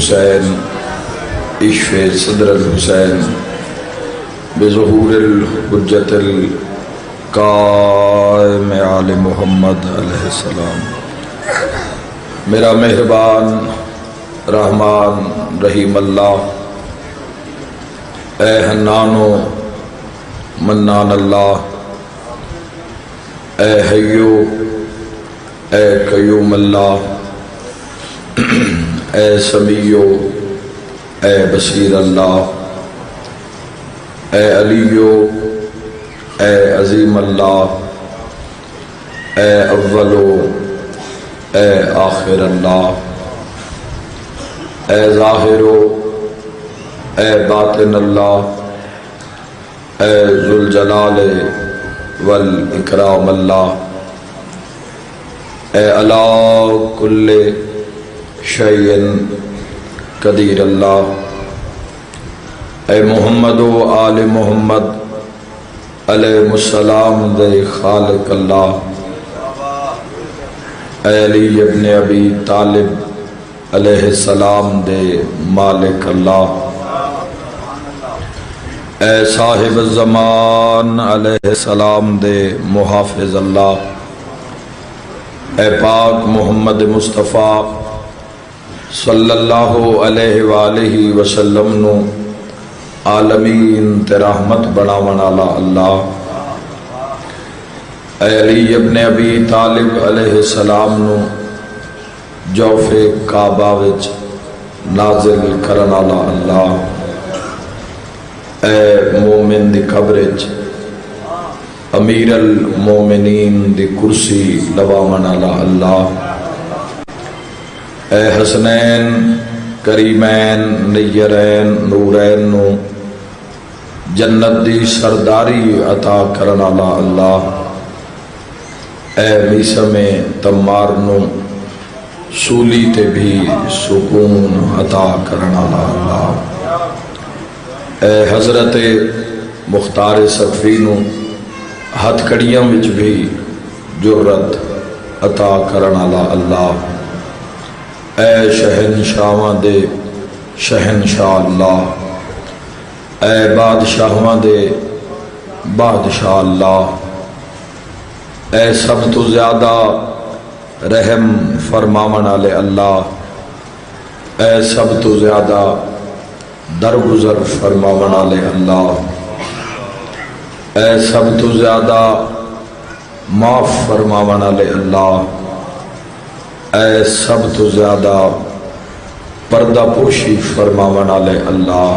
الحسین اشف صدر الحسین بظہور الحجت القائم آل محمد علیہ السلام۔ میرا مہربان رحمان رحیم اللہ، اے حنان و منان اللہ، اے حیو اے قیوم اللہ، اے سمیع اے بصیر اللہ، اے علیو اے عظیم اللہ، اے اولو اے آخر اللہ، اے ظاہرو اے باطن اللہ، اے ذوالجلال والاکرام اللہ، اے علی کل شیء قدیر اللہ، اے محمد و آل محمد علیہ السلام دے خالق اللہ، اے علی ابن ابی طالب علیہ السلام دے مالک اللہ، اے صاحب الزمان علیہ السلام دے محافظ اللہ، اے پاک محمد مصطفیٰ صلی اللہ علیہ وآلہ وسلم نو عالمین تے رحمت بناون والا اللہ، اے علی ابن ابی طالب علیہ السلام نو جوف کعبہ وچ نازل کرن والا اللہ، اے مومن دی قبر وچ امیر المومنین دی کرسی لواون والا اللہ، اے حسنین کریمین نیرین نورین نو جنت دی سرداری عطا کرن والا اللہ، اے میسم تمار نو سولی تے بھی سکون عطا کرن والا اللہ، اے حضرت مختار صفی نو ہتھ کڑیاں وچ بھی جرت عطا کرن والا اللہ، اے شہنشاہاں دے شہنشاہ اللہ، اے بادشاہاں دے بادشاہ اللہ، اے سب تو زیادہ رحم فرماون والے اللہ، اے سب تو زیادہ درگزر فرماون والے اللہ، اے سب تو زیادہ معاف فرماون والے اللہ، اے سب تو زیادہ پردہ پوشی فرماون والے اللہ،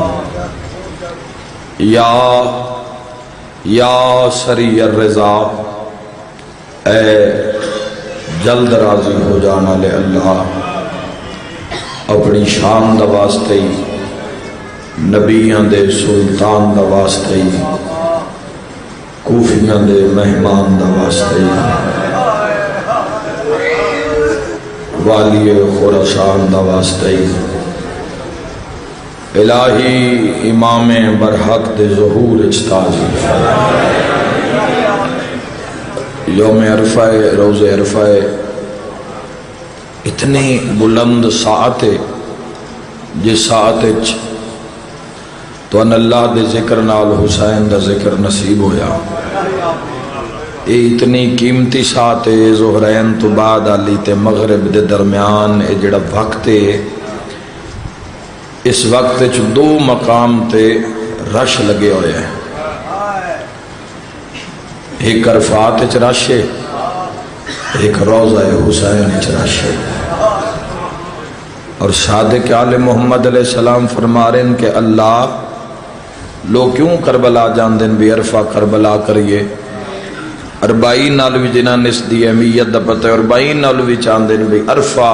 یا سری الرضا، اے جلد راضی ہو جانا لے اللہ، اپنی شان دا واسطے ہی نبیاں دے سلطان دا واسطے ہی کوفیاں دے مہمان دا واسطے ہی والی خراسان دا واسطے ہی الہی امام برحق دے ظہور اجتاجی یوم عرفہ روز عرفہ اتنی بلند ساعت جس ساعت تو ان اللہ دے ذکر نال حسین دا ذکر نصیب ہویا، یہ اتنی قیمتی ساعت ظہرین تو بعد علی تے مغرب دے درمیان جڑا وقت ہے، اس وقت دو مقام تے رش لگے ہوئے ہیں، ایک عرفات رش ہے، ایک روضہ حسین رش ہے، اور صادق آل محمد علیہ السلام فرما رہے ہیں کہ اللہ لوگ کیوں کربلا جان دیں بھی عرفہ کربلا کریے، 40 نال بھی جنہ نس دی اہمیت دا پتہ ہے، 40 نال بھی چاند دیں بھی عرفہ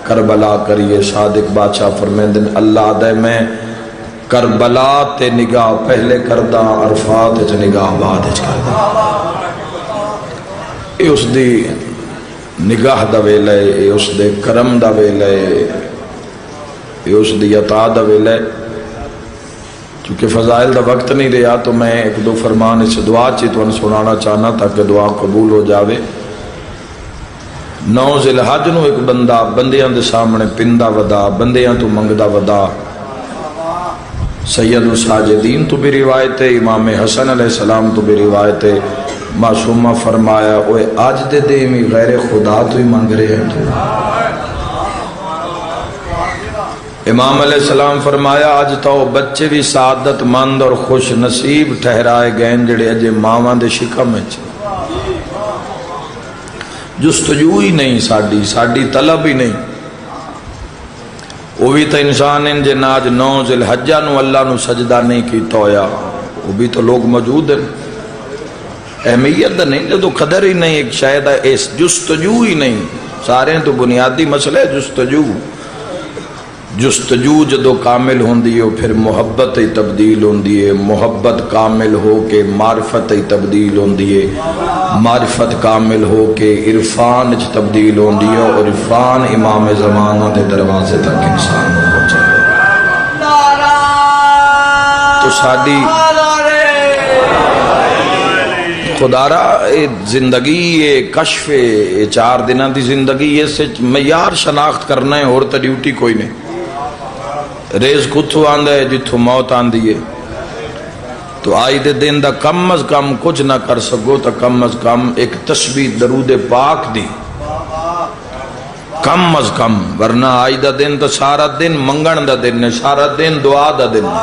کربلا کریے، صادق بادشاہ فرمائیں دیں اللہ دے میں کربلا تے نگاہ پہلے کردہ، عرفات تے نگاہ بعد کردہ، اے اس دی نگاہ دا ویلے، اے اس دے کرم دا ویلے، اے اس دی عطا دا ویلے۔ چونکہ فضائل دا وقت نہیں رہا تو میں ایک دو فرمان اس دعا چیتون سنانا چاہنا تاکہ دعا قبول ہو جاوے۔ 9 ذوالحج نو ایک بندہ بندیاں دے سامنے پندا ودا بندیاں تو منگدا ودا سید الساجدین تو بھی روایت ہے، امام حسن علیہ السلام تو بھی روایت ہے، معصومہ فرمایا اوے آج دے دے میں غیر خدا تو ہی مانگ رہے ہیں تو امام علیہ السلام فرمایا آج تو بچے بھی سعادت مند اور خوش نصیب ٹھہرائے گئے جڑے اجے ماواں دے شکم وچ جستجو ہی نہیں ساڈی طلب ہی نہیں۔ وہ بھی تو انسان ہیں جن آج 9 ذوالحجہ نو اللہ نو سجدہ نہیں کیتا ہویا، وہ بھی تو لوگ موجود ہیں، اہمیت نہیں جو قدر ہی نہیں، ایک شاید اس جستجو ہی نہیں، سارے تو بنیادی مسئلہ ہے جستجو جدو کامل ہوندی ہے پھر محبت ہی تبدیل ہوندی ہے، محبت کامل ہو کے معرفت ہی تبدیل ہوندی ہے، معرفت کامل ہو کے عرفان چ تبدیل ہوندی ہے، اور عرفان امام زمانہ دے دروازے تک انسان پہنچے۔ تو ساری خدارا زندگی یہ کشف یہ 4 دنوں دی زندگی اس معیار شناخت کرنا ہے، اور تو ڈیوٹی کوئی نہیں۔ ریز کتھو آندہ ہے جتھو موت آندھی ہے، تو آئی دے دن دا کم از کم کچھ نہ کر سکو تو کم از کم ایک تسبیح درود پاک دی کم از کم، ورنہ آئی دا دن تو سارا دن منگن دا دن ہے، سارا دن دعا دا دن ہے۔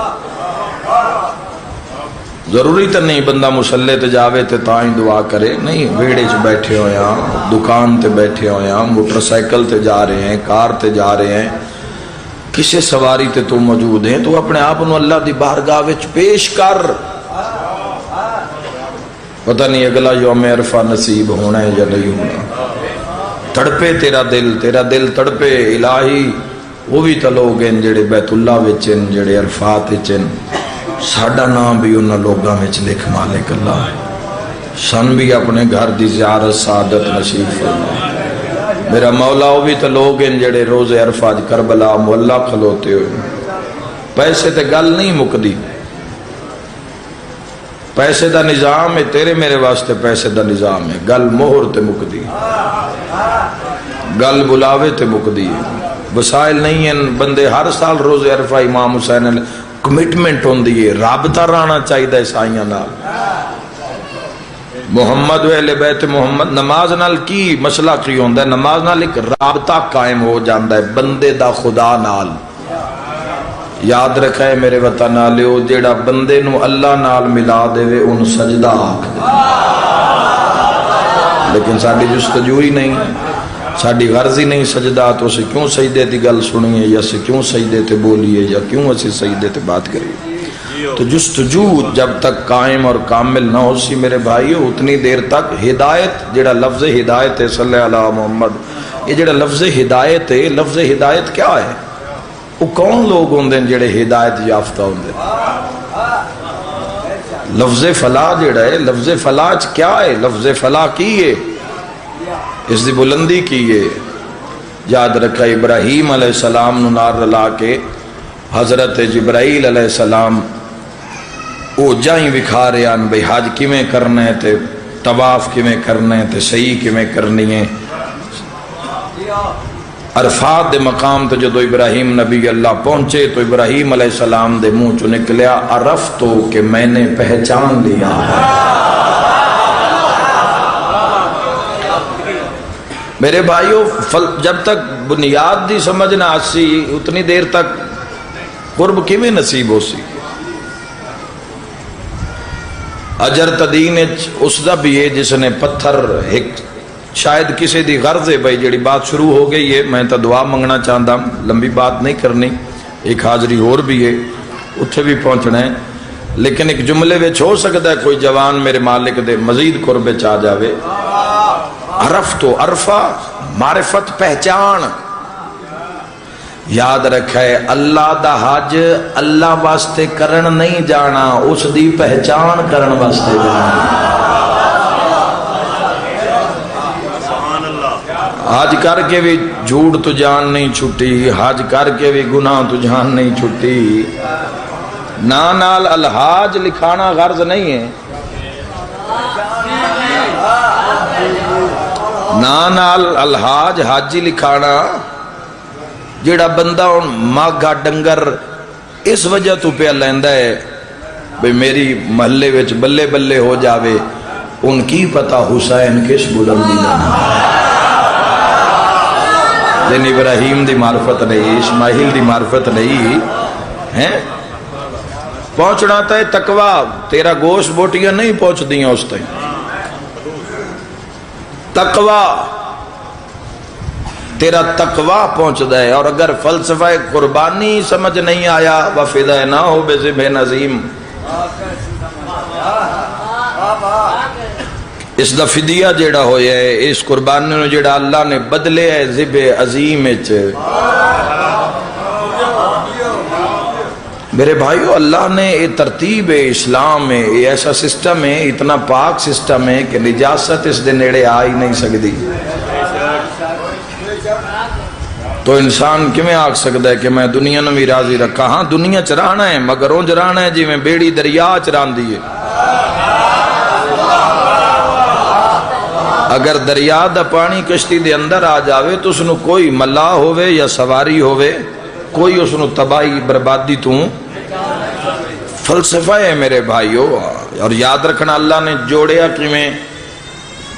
ضروری تو نہیں بندہ مسلح تے جاوے تے تائیں دعا کرے، نہیں ویڑے چ بیٹھے ہویا، دکان تے بیٹھے ہویا، موٹر سائیکل تے جا رہے ہیں، کار تے جا رہے ہیں، کسے سواری تے تو موجود ہیں، تو اپنے آپ نو اللہ دی بارگاہ وچ پیش کر، پتہ نہیں اگلا یوم عرفہ نصیب ہونا ہے یا نہیں ہونا۔ تڑپے تیرا دل تڑپے الہی، وہ بھی تو لوگ ہیں جڑے بیت اللہ وچ ہیں، جڑے عرفات وچ ہیں، ساڈا نام بھی انہاں لوگاں وچ لکھ مالک اللہ، سن بھی اپنے گھر دی زیارت سعادت نصیب فرما۔ میرا مولا وہ بھی تو لوگ ہیں جڑے روز عرفہ کربلا مولا کھلوتے ہوئے، پیسے تے گل نہیں مکدی، پیسے دا نظام ہے، تیرے میرے واسطے پیسے دا نظام ہے، گل مہر تے مکدی، گل بلاوے تے مکدی ہے، وسائل نہیں ہیں، بندے ہر سال روز عرفہ امام حسین کمٹمنٹ ہوندی ہے، رابطہ رہنا چاہیے عیسائیاں نال، محمد و اہل بیت محمد۔ نماز نال کی مسئلہ کی ہوندہ ہے؟ نماز نال ایک رابطہ قائم ہو جاندہ ہے بندے دا خدا نال۔ یاد رکھے میرے وطن آلیو، جیڑا بندے نو اللہ نال ملا دے وے ان سجدہ آکھ دے، لیکن ساڑی جستجو ہی نہیں، ساڑی غرض ہی نہیں سجدہ، تو اسے کیوں سجدے تی گل سنیے، یا اسے کیوں سجدے تے بولیے، یا کیوں اسے سجدے تے بات کریے۔ تو جستجو جب تک قائم اور کامل نہ ہو سی میرے بھائیو، اتنی دیر تک ہدایت، جڑا لفظ ہدایت ہے صلی اللہ علیہ محمد، یہ جڑا لفظ ہدایت ہے، لفظ ہدایت کیا ہے؟ وہ کون لوگ ہوندے جڑے ہدایت یافتہ ہوندے؟ لفظ فلاح جڑا ہے، لفظ فلاح کیا ہے؟ لفظ فلاح کی ہے، اس دی بلندی کی ہے۔ یاد رکھا ابراہیم علیہ السلام نو نار رلا کے حضرت جبرائیل علیہ السلام وہ جائیں بکھا رہے ہیں بھئی حج کیویں کرنا ہے، تے طواف کیویں کرنا ہے، تے صحیح کیویں کرنی ہے۔ عرفات دے مقام تے جدو ابراہیم نبی اللہ پہنچے تو ابراہیم علیہ السلام دے منہ چو نکلیا عرفتو، کہ میں نے پہچان لیا۔ میرے بھائیو جب تک بنیاد دی سمجھ نہ آسی اتنی دیر تک قرب کیویں نصیب ہو سی؟ اجر تدین اس دا بھی ہے جس نے پتھر ایک شاید کسی دی غرض ہے بھائی جڑی بات شروع ہو گئی ہے، میں تو دعا منگنا چاہتا ہوں، لمبی بات نہیں کرنی، ایک حاضری اور بھی ہے اتھے بھی پہنچنا ہے، لیکن ایک جملے وچ ہو سکتا ہے کوئی جوان میرے مالک دے مزید قرب چاہ جاوے۔ عرفتو، عرفہ معرفت پہچان، یاد رکھے اللہ دا حج اللہ واسطے کرن نہیں جانا، اس دی پہچان کرن واسطے جانا۔ حج کر کے بھی جھوٹ تو جان نہیں چھٹی، حج کر کے بھی گناہ تو جان نہیں چھٹی، نال الحاج لکھانا غرض نہیں ہے۔ نال الحاج حاجی لکھانا جیڑا بندہ ماگا ڈنگر اس وجہ تو پہ لیندہ ہے بھئی میری محلے وچ بلے بلے ہو جاوے، ان کی پتہ حسین کس بلندی دا دین ابراہیم دی معرفت نہیں، اسماعیل دی معرفت نہیں ہیں پہنچنا تا ہے تقوی، تیرا گوشت بوٹیاں نہیں پہنچ دیاں اس تائیں تقوی، تیرا تقوی پہنچ دائے۔ اور اگر فلسفہ قربانی سمجھ نہیں آیا وفدہ نہ ہو بے ذبح نظیم، اس دا فدیہ جیڑا ہویا ہے اس قربانی نے جیڑا اللہ نے بدلے ہے ذبح عظیم اچ۔ میرے بھائیو اللہ نے یہ ترتیب ہے اسلام میں، یہ ایسا سسٹم ہے، اتنا پاک سسٹم ہے کہ نجاست اس دے نیڑے آ ہی نہیں سکتی۔ تو انسان کیویں آکھ سکتا ہے کہ میں دنیا نو بھی راضی رکھا؟ ہاں دنیا چرانا ہے مگر اونج رانا ہے جی میں بیڑی دریا چراندی ہے۔ اگر دریا دا پانی کشتی دے اندر آ جاوے تو اس نو کوئی ملا ہوئے یا سواری ہوئے کوئی اس نو تباہی بربادی تو فلسفہ ہے میرے بھائیو۔ اور یاد رکھنا اللہ نے جوڑیا کہ میں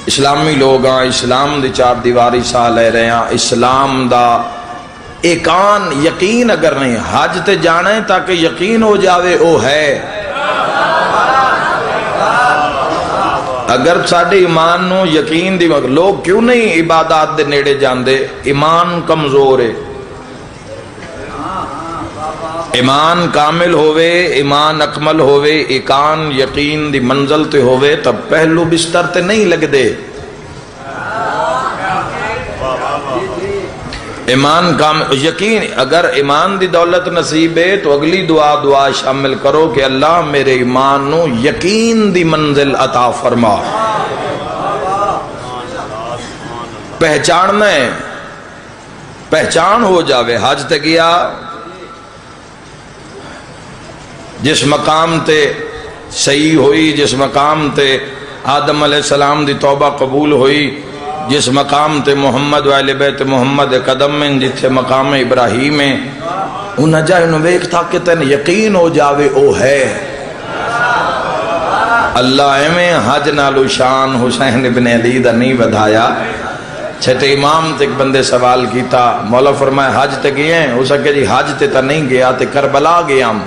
اسلامی لوگ ہاں، اسلام دی چار دیواری سا لے رہے ہیں، اسلام دا ایکان یقین اگر نہیں، حج تے جانا ہے تاکہ یقین ہو جاوے او ہے۔ اگر ساڑھے ایمان نو یقین دی وقت لوگ کیوں نہیں عبادات دے نیڑے جاندے؟ ایمان کمزور ہے۔ ایمان کامل ہوئے، ایمان اکمل ہوئے، ایکان یقین دی منزل تے ہوئے تب پہلو بستر تے نہیں لگ دے۔ ایمان کامل یقین، اگر ایمان دی دولت نصیب ہے تو اگلی دعا شامل کرو کہ اللہ میرے ایمان نو یقین دی منزل عطا فرما۔ پہچاننا ہے، پہچان ہو جاوے۔ حج تے گیا، جس مقام تے صحیح ہوئی، جس مقام تے آدم علیہ السلام دی توبہ قبول ہوئی، جس مقام تے محمد و اہل بیت محمد قدم میں جتھے مقام ابراہیم ہے، انہاں جائے انہوں ویک تھا کہ تین یقین ہو جاوے او ہے۔ اللہ میں حج نالو شان حسین ابن علی دا نہیں بدھایا۔ چھتے امام تے ایک بندے سوال کیتا، مولا فرمائے حج تے گئے ہیں؟ ہو سکے جی حج تے تا نہیں گیا تے کربلا گیا ہم۔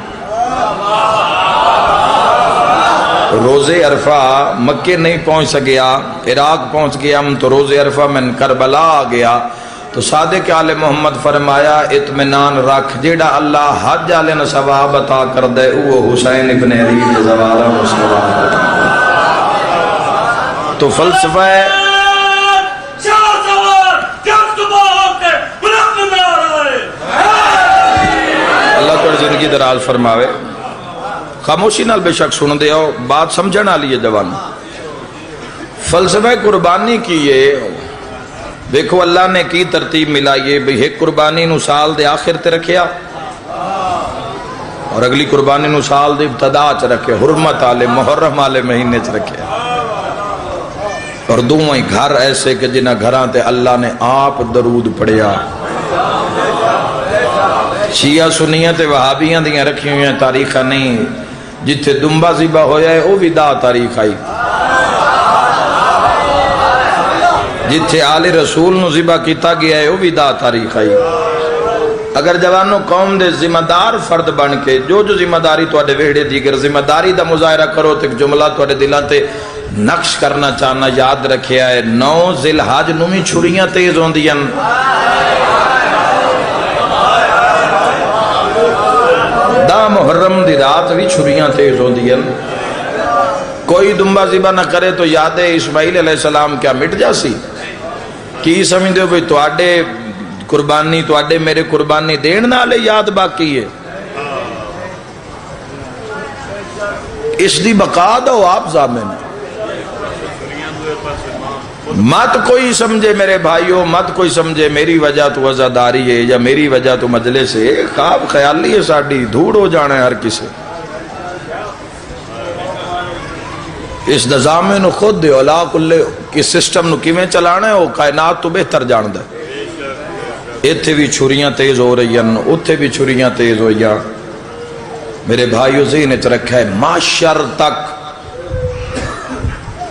روزے عرفہ مکہ نہیں پہنچ سکیا، عراق پہنچ گیا ہم تو روزے عرفہ میں کربلا آ گیا تو صادق آل محمد فرمایا اطمینان رکھ جیڑا اللہ حج آلے نے ثواب عطا کر دے وہ حسین ابن علی کے زوارہ و ثواب عطا۔ تو فلسفہ ہے اللہ تو زندگی دراز فرماوے۔ خاموشی نال بے شک سن دے ہو، بات سمجھنا لیے جوان۔ فلسفہ قربانی کی ہے، دیکھو اللہ نے کی ترتیب ملائیے بھئی ایک قربانی نو سال دے آخر تے رکھیا اور اگلی قربانی نو سال دے ابتدا چ رکھے، حرمت آلے محرم آلے مہینے چ رکھے، اور دوویں گھر ایسے کہ جنہ گھراں تے اللہ نے آپ درود پڑھیا۔ شیعہ سنیہ تے وہابیاں دیاں رکھی ہوئی ہیں تاریخہ نہیں، جتھے دنبا ذبح ہویا ہے وہ بھی دا تاریخ آئی، جتھے آل رسول نو ذبح کیتا گیا ہے وہ بھی دا تاریخ آئی۔ اگر جوانوں قوم دے ذمہ دار فرد بن کے جو ذمہ داری تواڈے ویڑے دیگر ذمہ داری دا مظاہرہ کرو تے جملہ تواڈے دلاں تے نقش کرنا چاہنا یاد رکھیا ہے، 9 ذی الحج نو بھی چھریاں تیز ہوندیاں، دا محرم دی رات بھی چھریاں تیز ہو دیا۔ کوئی دنبا ذبح نہ کرے تو یاد اسماعیل علیہ السلام کیا مٹ جاسی؟ کی سمجھتے ہو بھئی تواڈے قربانی تواڈے میرے قربانی دین نالے یاد باقی ہے؟ اس دی بقا دو آپ ضامن۔ مت کوئی سمجھے میرے بھائیوں، مت کوئی سمجھے میری وجہ تو عزاداری ہے یا میری وجہ تو مجلس ہے، خواب خیالی ہے ساڑی، دھوڑ ہو جانا ہے ہر کسے۔ اس نظام نو خود اولا کلے کی سسٹم نو کیویں چلانا ہے وہ کائنات تو بہتر جاندا ہے. ایتھے بھی چھریاں تیز ہو رہی ہیں، اتھے بھی چھریاں تیز ہوئی ہیں. میرے بھائیو ذہن وچ رکھا ہے معاشر تک،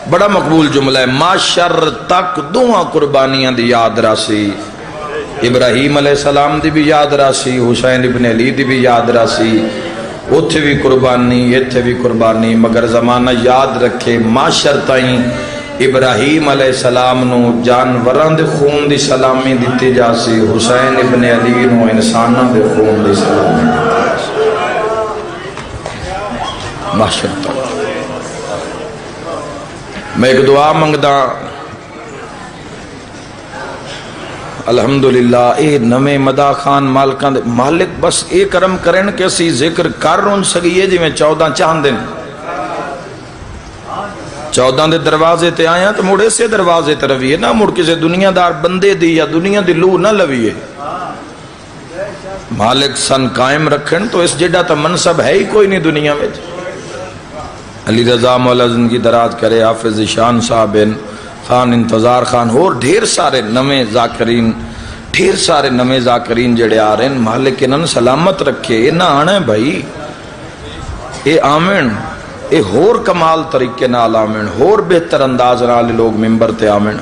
بڑا مقبول جملہ ہے، معاشر تک دونوں قربانیاں دی یاد راسی. ابراہیم علیہ السلام دی بھی یاد راسی، حسین ابن علی دی بھی یاد راسی. اتھے بھی قربانی اتھے بھی قربانی، مگر زمانہ یاد رکھے معاشر تائیں ابراہیم علیہ السلام نو جانوراں دے خون دی سلامی دیتی جاسی، حسین ابن علی نو انساناں دے خون دی سلامی دیتی جاسی. معاشر تک میں ایک دعا منگدا، الحمدللہ اے نویں مدا خان مالکاں دے مالک بس اے کرم کرن کہ اسی ذکر کر رون سکیے جی میں 14 چاہندے 14 دے دروازے تے آیا تو مڑ اسے دروازے تے رویے نہ مڑ کسے دنیا دار بندے دی یا دنیا دی لو نہ لویے. مالک سن قائم رکھن تو اس جڑا تا منصب ہے ہی کوئی نہیں دنیا میں. علی رضا مولا زندگی دراز کرے، حافظ شان صاحب خان انتظار خان اور ڈھیر سارے نویں ذاکرین، ڈھیر سارے نویں ذاکرین جڑے آ رہے ہیں. مالک انہوں سلامت رکھے. اے نہ آنا ہے بھائی، اے آمین، اے ہور کمال طریقے نال آمین، ہور بہتر انداز نال لوگ ممبر تے آمین،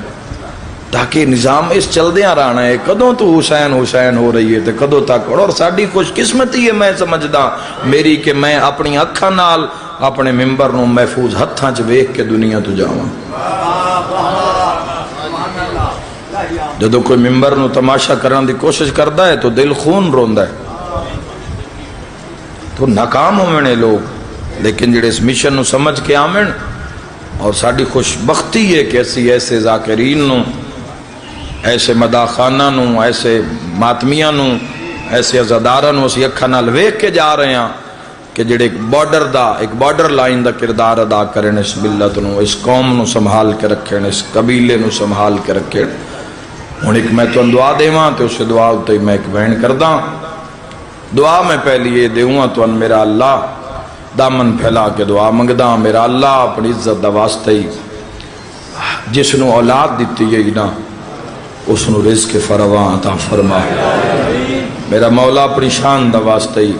تاکہ نظام اس چل دیا رہنا ہے. کدوں تو حسین حسین ہو رہی ہے تے کدوں تک. اور ساڑی خوش قسمتی ہے میں سمجھدا میری کہ میں اپنی اکھاں نال اپنے ممبر نو محفوظ ہتھاں چ ویکھ کے دنیا تو جاواں. جدو کوئی ممبر نو تماشا کرنے دی کوشش کرتا ہے تو دل خون روندا ہے، تو ناکام ہونے لوگ. لیکن جڑے اس مشن نو سمجھ کے آمن، اور ساڑی خوش بختی ہے کہ اسی ایسے ذاکرین نو، ایسے مداخانہ نو، ایسے ماتمیاں نو، ایسے عزادارہ نو اسی اکھا نال ویکھ کے جا رہے ہیں کہ جڑے ایک بارڈر لائن دا کردار ادا کریں، اس ملت نو، اس قوم نو سنبھال کے رکھیں، اس قبیلے نو سنبھال کے رکھیں. ہوں ایک میں تو دعا دیواں تو اس دعا تے میں ایک بہن کرداں. دعا میں پہلی یہ دیواں تو میرا اللہ دامن پھیلا کے دعا منگداں، میرا اللہ اپنی عزت دا واسطے ہی جس نو اولاد دیتی ہے نا اس نو رزق فراواں عطا فرما. میرا مولا اپنی شان دا واسطے ہی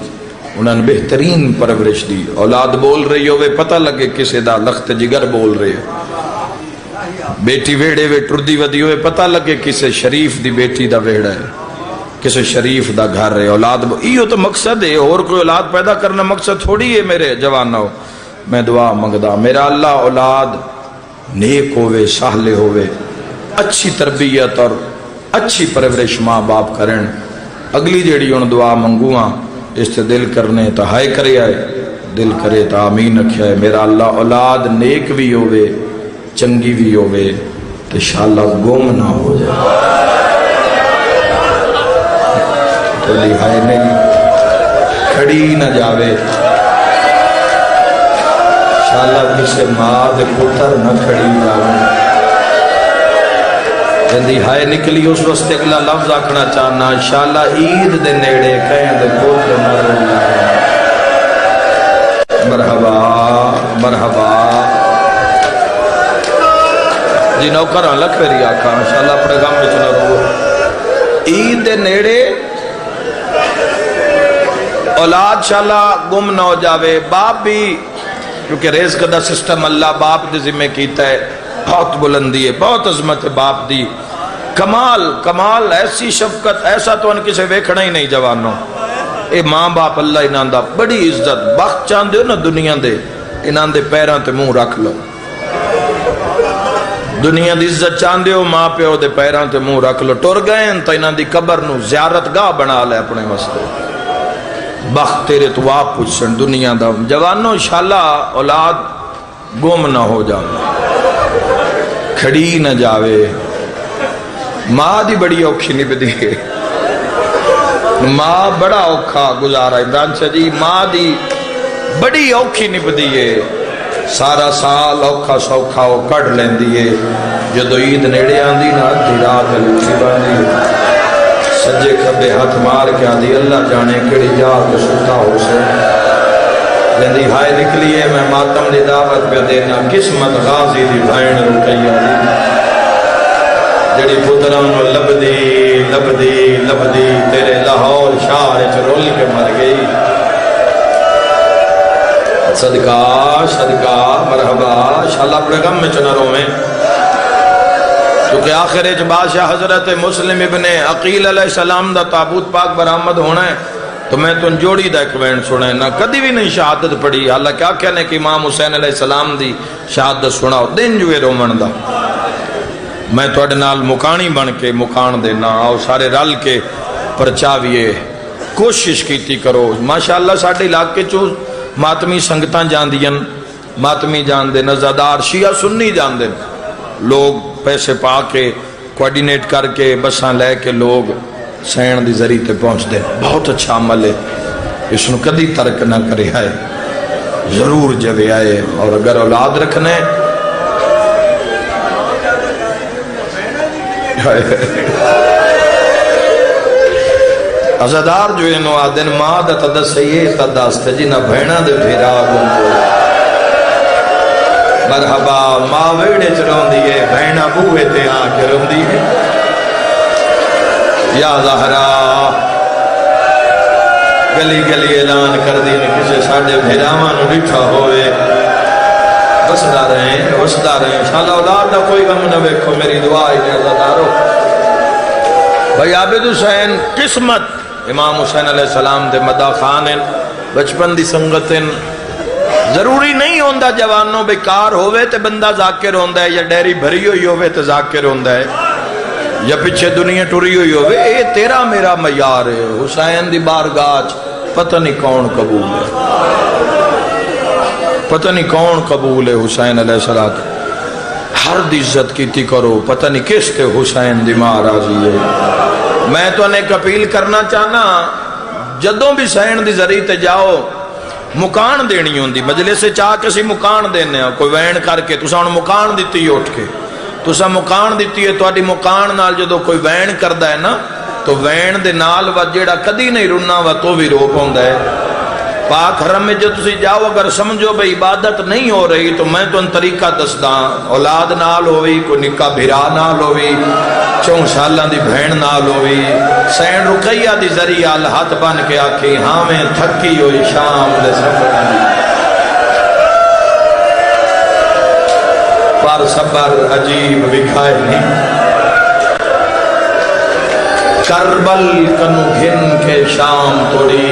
انہوں نے بہترین پرورش دی. اولاد بول رہی ہوئے پتہ لگے کسے دا لخت جگر بول رہے ہے. بیٹی ویڑے وے ٹردی ودی ہوئے پتہ لگے کسے شریف دی بیٹی دا ویڑا ہے، کسے شریف دا گھر ہے. اولاد ایو تو مقصد ہے، اور کوئی اولاد پیدا کرنا مقصد تھوڑی ہے. میرے جوانوں میں دعا منگدا میرا اللہ اولاد نیک ہوئے، صالح ہوئے، اچھی تربیت اور اچھی پرورش ماں باپ کرن. اگلی جیڑی ان دعا منگواں اس تے دل کرنے تا ہائے کرے آئے، دل کرے تا آمین رکھے آئے. میرا اللہ اولاد نیک بھی ہوئے، چنگی بھی ہوئے، تو انشاءاللہ گم نہ ہو جائے. تو لہائے نہیں کھڑی نہ جاوے، انشاءاللہ کسے ماں دے پتر نہ کھڑی جاوے. جندی ہائے نکلی اس وقت اگلا لفظ آکھنا چاہنا، انشاءاللہ عید دے نیڑے کہیں دے پتر نہ رو جائے. مرحبا مرحبا جی نوکر لکھ میری آکھا انشاءاللہ اپنے غم میں چلا رو. عید دے نیڑے اولاد انشاءاللہ گم نہ ہو جاوے. باپ بھی کیونکہ رزق دا سسٹم اللہ باپ دے ذمہ کیتا ہے، بہت بلندی ہے، بہت عظمت ہے باپ دی. کمال ایسی شفقت ایسا تو ان کسے ویکھنا ہی نہیں جوانوں. اے ماں باپ اللہ انہاں دا بڑی عزت بخت چاہندے ہو نا دنیا دے، انہاں دے پیراں تے منہ رکھ لو. دنیا دی عزت چاہندے ہو ماں پیو دے پیراں تے منہ رکھ لو. ٹر گئے تو انہاں دی قبر نو زیارت گاہ بنا لے اپنے واسطے. بخت تیرے تو آپ پوچھن دنیا دا. جوانوں انشاءاللہ اولاد گم نہ ہو جاوے، کھڑی نہ جاوے. ماں دی بڑی اوکھی نبدی ہے، ماں بڑا اوکھا گزارا. عمران شاہ جی ماں دی بڑی اوکھی نبدی ہے، سارا سال اوکھا سوکھا وہ کڑ لیندی ہے. جدو عید نیڑے آندی نا ادھی رات لٹھی باندھی سجے کھبے ہاتھ مار کے آندی اللہ جانے کیڑی جا کے ستا ہو سے. جندی ہائے نکلیے میں ماتم دی دعوت پہ دینا قسمت غازی دی بھائن رکیہ دی جڑی پتران لبدی لبدی لبدی تیرے لاہور شہر رول کے مر گئی صدقہ صدقہ مرحبا انشاءاللہ اپنے غم میں چنہ رویں کیونکہ آخر اچ بادشاہ حضرت مسلم ابن عقیل علیہ السلام دا تابوت پاک برآمد ہونا ہے تو میں تن جوڑی دا ایک وین سنے نہ کدی بھی نہیں شہادت پڑھی حالانکہ کیا کہنے کہ امام حسین علیہ السلام دی شہادت سناؤ دن جوئے رومن دا میں تو اڈنال مکانی بن کے مکان دینا آؤ سارے رل کے پرچاویے کوشش کیتی کرو ماشاءاللہ ساڑھے علاقے چو ماتمی سنگتاں جان دین ماتمی جان دے نزادار شیعہ سنی جان دے لوگ پیسے پا کے کوارڈینیٹ کر کے بساں لے کے لوگ سین دی ذریعے تے پہنچ دے بہت اچھا عمل ہے اس نے کدی ترک نہ کرے آئے ضرور جوے آئے اور اگر اولاد رکھنے ازادار جو انہوں آدن ماں دا تدسیے تدست جنہ بھینا دے پھیرا گن کو مرحبا ماں ویڑے چرون دیئے بھینا بوئے تے آنکھ رون دیئے یا زہرا گلی گلی اعلان کر دیئے کسے ساڑھے بھیرامان بٹھا ہوئے وسدہ رہیں انشاءاللہ اولاد دا کوئی غم نہ بیکھو میری دعا ہی ازادارو بھائی عابد حسین قسمت امام حسین علیہ السلام دے مدہ خانن بچپن دی سنگتن ضروری نہیں ہوندہ جوانوں بیکار ہوئے تے بندہ ذاکر ہوندہ ہے یا ڈیری بھری ہوئی ہوئے تے ذاکر ہوندہ ہے یا پچھے دنیا ٹوری ہوئی ہوئے اے تیرا میرا معیار ہے حسین دی بارگاہ پتہ نہیں کون قبول ہے پتہ نہیں کون قبول ہے حسین علیہ السلام ہر دی عزت کیتی کرو پتہ نہیں کس تے حسین دی ماں راضی ہے میں تو انہیں اپیل کرنا چاہنا جدوں بھی سین دی ذریعے تے جاؤ مکان دینی ہوندی مجلس سے چاہ کسی مکان دینے ہو کوئی وین کر کے تسا انہوں مکان دیتی ہے اٹھ کے تسا مکان دیتی ہے تو آڈی مکان نال جدو کوئی وین کردہ ہے نا تو وین دے نال و جیڑا کدی نہیں رننا و تو بھی رو پاؤں ہے پاک حرم میں جو تسی جاؤ اگر سمجھو بھئی عبادت نہیں ہو رہی تو میں تو ان طریقہ دسداں اولاد نال ہوئی کوئی نکاح بھرا نال ہوئی 4 سالاں دی بہن نال ہوئی سین رقیہ دی ذریعہ ہاتھ بن کے آکھی ہاں میں تھکی ہوئی شام دے سفر پر صبر عجیب بکھائے نہیں کربل کنو گھن کے شام توڑی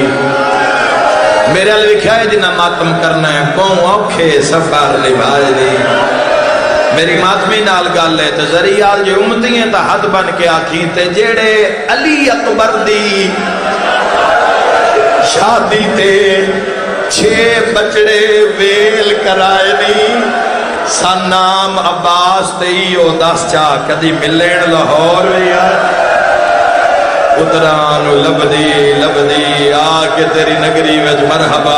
میرے علی لکھائے جنہ ماتم کرنا ہے کون اوکھے سفر لبھائے دی میری ماتمی نال گال لے تو ذریعہ جو امتی ہیں تا حد بن کے آکھی تے جیڑے علی اکبر دی شادی تے 6 بچڑے ویل کرائے نہیں سن نام عباس تے ہیو 10 چاہ کدی ملین لاہور ویا اترانو لبدی لبدی آکے تیری نگری وچ مرحبا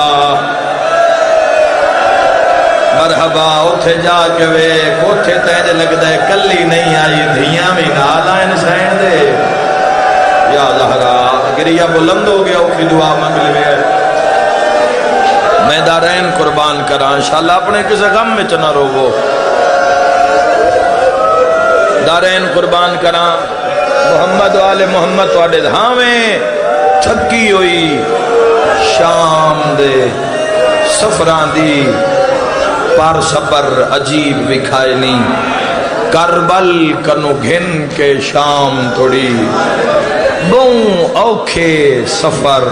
مرحبا اتھے جا کے ویک اتھے تینج لگ دے کلی نہیں آئی دھیاں بھی نال آئین سین دے یا زہرا گریہ بلند ہو گیا اکھی دعا منگل میں میں دارین قربان کران انشاءاللہ اپنے کسے غم میں چنہ روگو دارین قربان کران محمد والے محمد توڑے دھاویں تھکی ہوئی شام دے سفران دی پر صبر عجیب بکھائے نہیں کربل کنو گھن کے شام توڑی بوں اوکھے سفر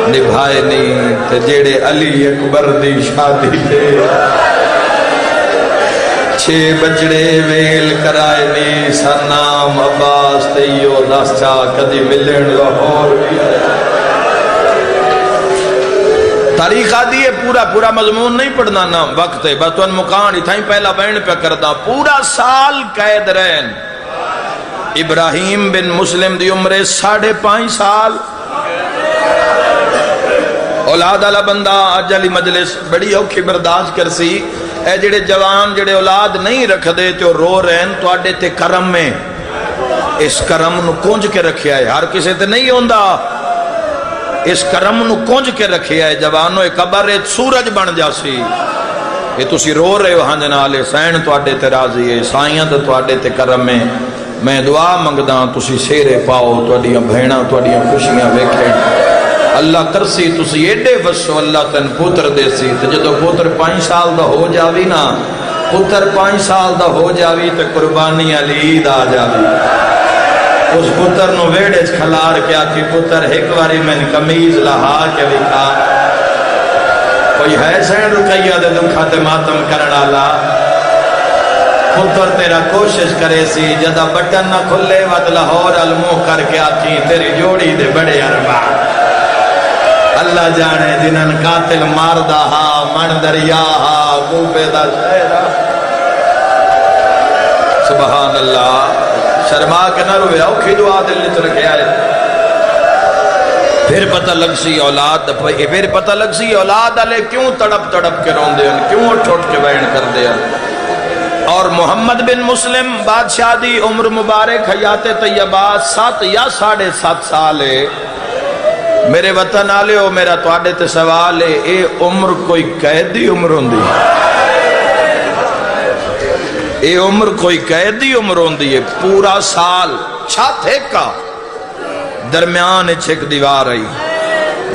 نبھائے نہیں تے جیڑے علی اکبر دی شادی دے 6 بچڑے ویل کرائے نہیں سر نام عباس تیو 10 چاہ کدی ملن لاہور تاریخہ دیئے پورا مضمون نہیں پڑھنا نا وقت ہے بس تو ان مکان اتھائیں پہلا بین پہ کردہ پورا سال قید رہن ابراہیم بن مسلم دی عمرے 5.5 سال اولاد علا بندہ آج علی مجلس بڑی اوکھی برداشت کرسی اے جڑے جوان جڑے اولاد نہیں رکھ دے تو رو رہن تو آڈے تے کرم میں اس کرم نو کونج کے رکھیا ہے ہر کسے تے نہیں ہوندہ اس کرم نو کنج کے رکھے ہے جوانو، ایک قبر ایک سورج بن جاسی. یہ تسی رو رہے ہو ہاں جنال حسین تواڈے تے راضی ہے، سائیاں تے تواڈے تے کرم ہے. میں دعا منگدا تسی سیرے پاؤ، تواڈیاں بہناں تواڈیاں خوشیاں ویکھیں. اللہ کرسی تسی ایڈے وسو اللہ تن پتر دیسی. تے جدو پتر 5 سال دا ہو جاوی نا، پتر 5 سال دا ہو جاوی تے قربانی علی عید آ جاوی. اس پتر نو ویڑے کھلار کے آکھی پتر ایک واری میں کمیز لہا کے وکھا. کوئی ہے سین رکیہ دے دکھا تے ماتم کرنا لا. پتر تیرا کوشش کرے سی جدہ بٹن نہ کھلے وقت لاہور المو کر کے آکھی تیری جوڑی دے بڑے اربع. اللہ جانے جنن قاتل ماردہ ہا من دریا ہا گوبے دا شہرہ. سبحان اللہ. شرما کے نہ روے اوکھی دعا دل نے رکھے آئے. پھر پتہ لگ سی اولاد پھر پتہ لگ سی اولاد علیہ کیوں تڑپ تڑپ کے رون دے ہیں، کیوں اٹھ اٹھ کے بیان کر دے ہیں. اور محمد بن مسلم بادشاہ دی عمر مبارک حیات طیبہ 7 یا 7.5 سال ہے. میرے وطن آلے ہو میرا تواڈے تے سوال ہے، اے عمر کوئی قیدی عمر ہوندی ہے؟ اے عمر کوئی قیدی عمر ہوندی ہے؟ پورا سال چھت ایک کا درمیان ایک دیوار آئی،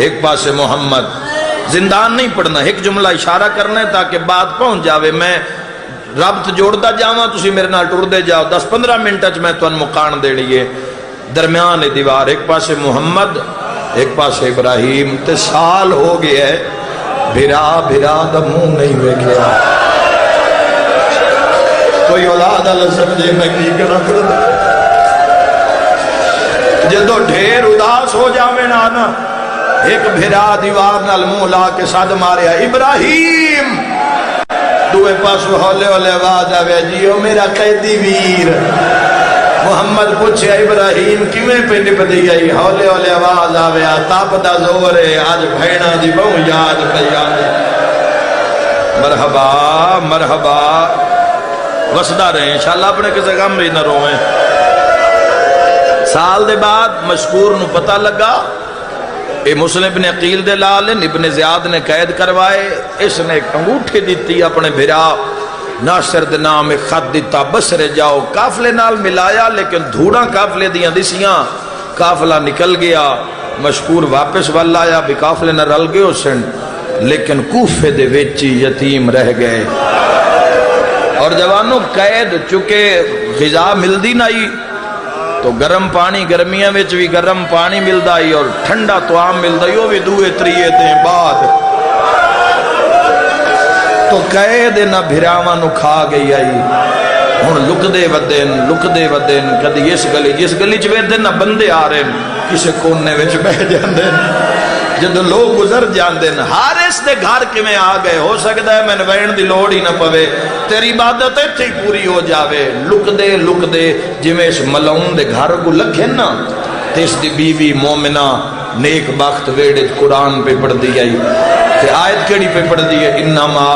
ایک پاسے محمد. زندان نہیں پڑھنا، ایک جملہ اشارہ کرنا ہے تاکہ بات پہنچ جاوے. میں ربط جوڑتا جاواں تسی میرے نال ٹر دے جاؤ. 10-15 منٹ میں تن مکان دے لیے. درمیان دیوار، ایک پاسے محمد ایک پاسے ابراہیم. تے سال ہو گیا ہے بھرا بھرا دا منہ نہیں ویکھیا. کوئی اولاد اللہ سمجھے میں کی کرنا. جدو ڈھیر اداس ہو جاوے نا ایک بھرا دیوار نال منہ لا کے صد ماریا ابراہیم. دوے پاسو ہولے ہولے آواز آوے جیو میرا قیدی ویر. محمد پوچھے ابراہیم کیویں پہ نپدی آئی؟ ہولے ہولے آواز آوے تاپ دا زور ہے آج بھینا دی بہو یاد پیاد. مرحبا مرحبا. وسدہ رہے انشاءاللہ اپنے کسے غم بھی نہ روئیں. سال دے بعد مشکور نو پتہ لگا اے مسلم ابن عقیل دے لال ابن زیاد نے قید کروائے. اس نے ایک انگوٹھی دیتی اپنے بھرا ناصر دے نام ایک خط دیتا بسرے جاؤ. قافلے نال ملایا لیکن دھوڑا قافلے دیاں دیسیاں. قافلہ نکل گیا. مشکور واپس والا آیا بھی قافلے نہ رل گئے سن لیکن کوفے دے ویچی یتیم رہ گئے. اور جوانوں قید چکے غذا ملدی نہیں تو گرم پانی گرمیاں وچ بھی گرم پانی ملدا ہی اور ٹھنڈا توام ملدا ہی وہ بھی دوئے تریے دیں بعد. تو قید نہ بھراواں نو کھا گئی آئی. ہن لکدے ودین کدی اس گلی جس گلی چ ویندے نہ بندے آ رہے کسے کونے وچ بیٹھ جاندے. جدو لوگ گزر جاندے نا حارث دے گھر کے میں آ گئے ہو سکتا ہے میں وین دی لوڑ ہی نہ پوے تیری عبادت ایتھے ہی پوری ہو جاوے. لک دے جویں اس ملعون دے گھر کو لکھے نا تے اس دی بیوی مومنہ نیک بخت ویڑے قرآن پہ پڑھ دی آئی. تے آیت کیڑی پہ پڑھ دی ہے انما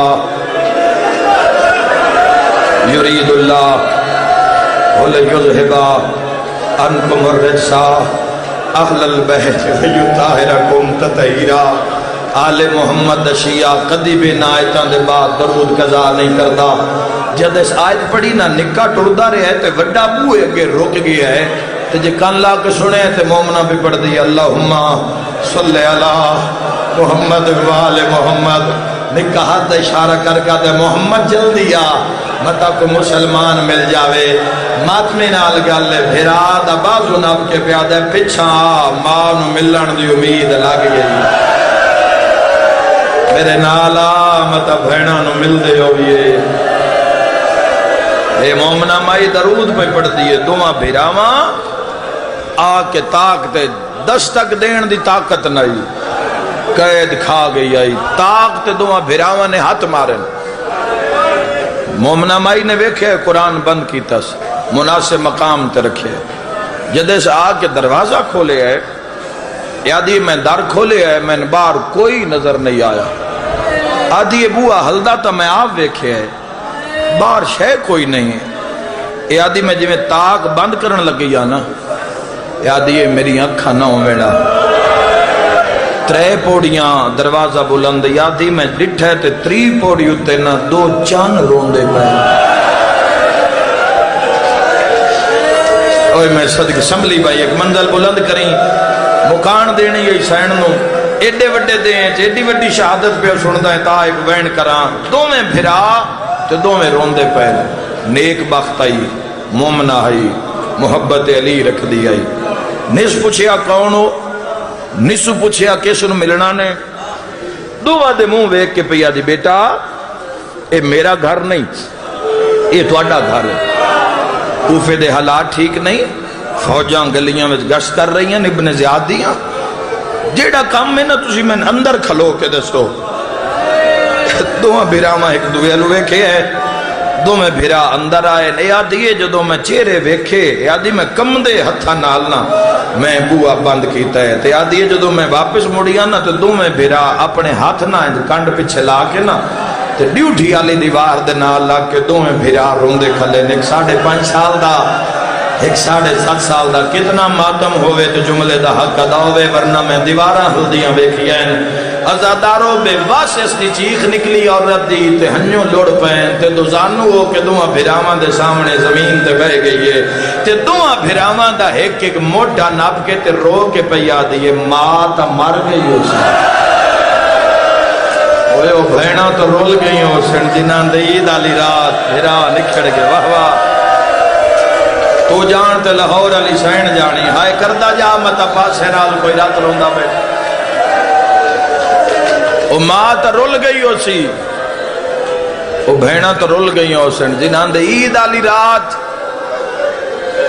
یرید اللہ ولیذھبا عنکم الرجس اہل البیت ویطہرکم تطہیرا. آل محمد شیعہ کدی بھی آیتاں دے بعد درود قضا نہیں کردا. جد اس آیت پڑھی نا نکا ٹردا رہے ہے تے وڈا بوئے اگے رک گیا ہے تے جے کان لا کے سنے تے مومنہ بھی پڑھ دی اللہم صلی علی محمد وآل محمد. نکا ہاتھ اشارہ کر کا تے محمد جلدی آ متا کو مسلمان مل جاوے. ماتمی نال گل بھرا دا بازو نب کے پیادہ پچھا ماں نو ملن دی امید لگ گئی. میرے نالا متا بھینا نو مل دے ہوئیے. اے مومنہ مائی درود پہ پڑھ دیئے دعا بھراواں آ کے طاقت دستک دین دی طاقت نہیں. قید کھا گئی آئی طاقت دعا بھراواں نے ہاتھ مارن. مومنہ مائی نے ویکھے قرآن بند کی تس مناسب مقام تے رکھے. جدے سے آ کے دروازہ کھولے ہے یادی میں در کھولے ہے میں باہر کوئی نظر نہیں آیا. آدھی بوا ہلدا تا میں آپ ویکھے ہے باہر شے کوئی نہیں ہے. یادی میں جی میں تاک بند کرن لگی یا نا یادی میری اکھا نہ ہو میڑا 3 پوڑیاں دروازہ بلند یادی میں ڈٹھے تے 3 پوڑی اتے نہ 2 چان روندے پہ اوہ میں صدق سنبھلی بھائی ایک منزل بلند کریں مکان دینے یہ سین نو ایڈے وڈے دیں ایڈی وڈی شہادت پہ سندا ہے تا ایک وین کراں دو میں بھرا تے دو میں روندے پہ نیک بخت آئی مومنہ آئی محبت علی رکھ دی آئی نس پوچھیا کون ہو نسو پوچھیا کس نو ملنا نے دو وعدے منہ ویک کے پیا دی بیٹا اے میرا گھر نہیں اے تواڈا گھر ہے کوفے دے حالات ٹھیک نہیں فوجاں گلیاں میں گشت کر رہی ہیں ابن زیاد دیاں جیڑا کام میں نا تسی میں اندر کھلو کے دستو دوہاں بھراما ایک دوے لوے کے ہے دو میں بھرا اندر آئے یادی ہے جدو میں چہرے ویکھے یادی میں کم دے ہتھا نالنا میں بوا بند کیتا ہے تے یادی ہے جدو میں واپس مڑیا نا تو دو میں بھرا اپنے ہاتھ نہ کنڈ پیچھے لا کے نا تے ڈیوٹھی آلی دیوار دے نال لا کے دو میں بھرا روندے کھلے ایک 5.5 سال دا ایک 7.5 سال دا کتنا ماتم ہوئے تو جملے دا حق ادا ہوئے ورنہ میں دیواراں ہلدیاں ویکھیاں ازاداروں بے واسس دی چیخ نکلی عورت دی تے ہنیوں لڑ پین تے دوزانو ہو کے دوہاں بھراواں دے سامنے زمین تے بہ گئی ہے تے دوہاں بھراواں دا ایک موٹا ناپ کے تے رو کے پیا دیئے ماں تا مر گئی ہو سن اوے او بھینا تو رول گئی ہو سن جنان دے عید آلی رات بھرا نکھڑ گئے واہ واہ تو جان تے لاہور علی سین جانی ہائے کردہ جا متا پاسے نال کوئی رات روندہ بیٹھ او ماں تا رول گئی ہو سی او بھینا تا رول گئی ہو سن جنہاں دے عید آلی رات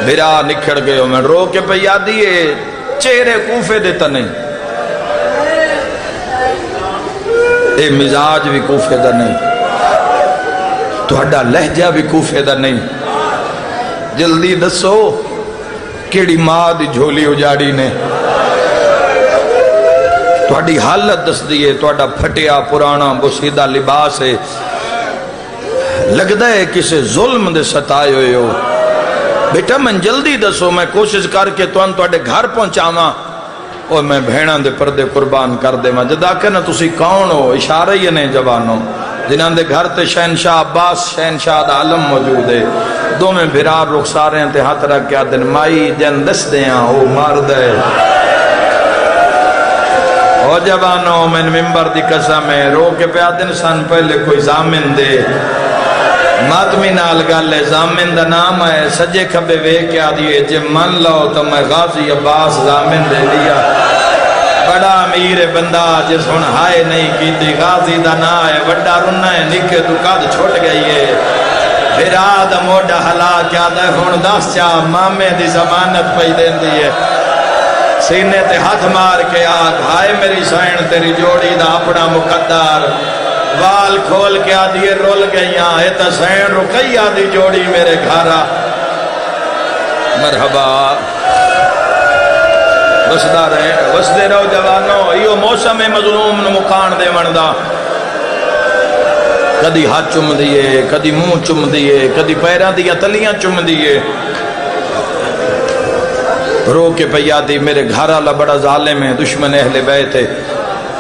بھرا نکھڑ گئے ہو میں رو کے پہ یادی ہے چہرے کوفے دیتا نہیں اے مزاج بھی کوفے دا نہیں تو ہڈا لہجہ بھی کوفے دا نہیں جلدی دسو کیڑی ماں دی جھولی اجاڑی نے تھوڑی حالت دس دیئے تھوڑا پھٹیا پرانا بسیدہ لباس ہے لگتا ہے کسے ظلم دے ستائے ہوئے ہو بیٹا میں جلدی دسو میں کوشش کر کے تھوڑے گھر پہنچاواں اور میں بھیڑاں دے پردے قربان کر دے میں جدا کہ نا تسی کون ہو اشارہ ہی نہیں جوانو جنہاں دے گھر تے شہنشاہ عباس شہنشاہ دا عالم موجود ہے دو میں بھرار رخسارے ہیں تے ہاتھ رکھ کے دن مائی جن دس دیاں ہو مار دے او جوانو میں ممبر دی قسم ہے رو کے پہ دن سن پہلے کوئی زامن دے ماتمی نال گالے زامن دا نام ہے سجے کھبے وے کیا دیئے جے من لو تو میں غازی عباس زامن دے لیا بڑا امیر بندہ جس ہن ہائے نہیں کی دی غازی دا نا ہے وڈا رنہ ہے نکے تو قد چھوٹ گئی ہے بھرا دا موڑا حلا کیا دے ہن دس چاہ مامے دی زمانت پہ دین دیئے سینے تے ہاتھ مار کے آگ ہائے میری سائن تیری جوڑی دا اپنا مقدر وال کھول کے آدھیے رول گئیاں ہے تا سین رکی آدھی جوڑی میرے گھارا مرحبا وسدے رہو جوانو ایو موسم مظلوم نو مکان دے وندہ کدی ہاتھ چم دیئے کدی منہ چم دیئے کدی پیران دیا تلیاں چم دیئے رو کے پیا دی میرے گھارا بڑا ظالم ہے دشمن اہل بیت ہے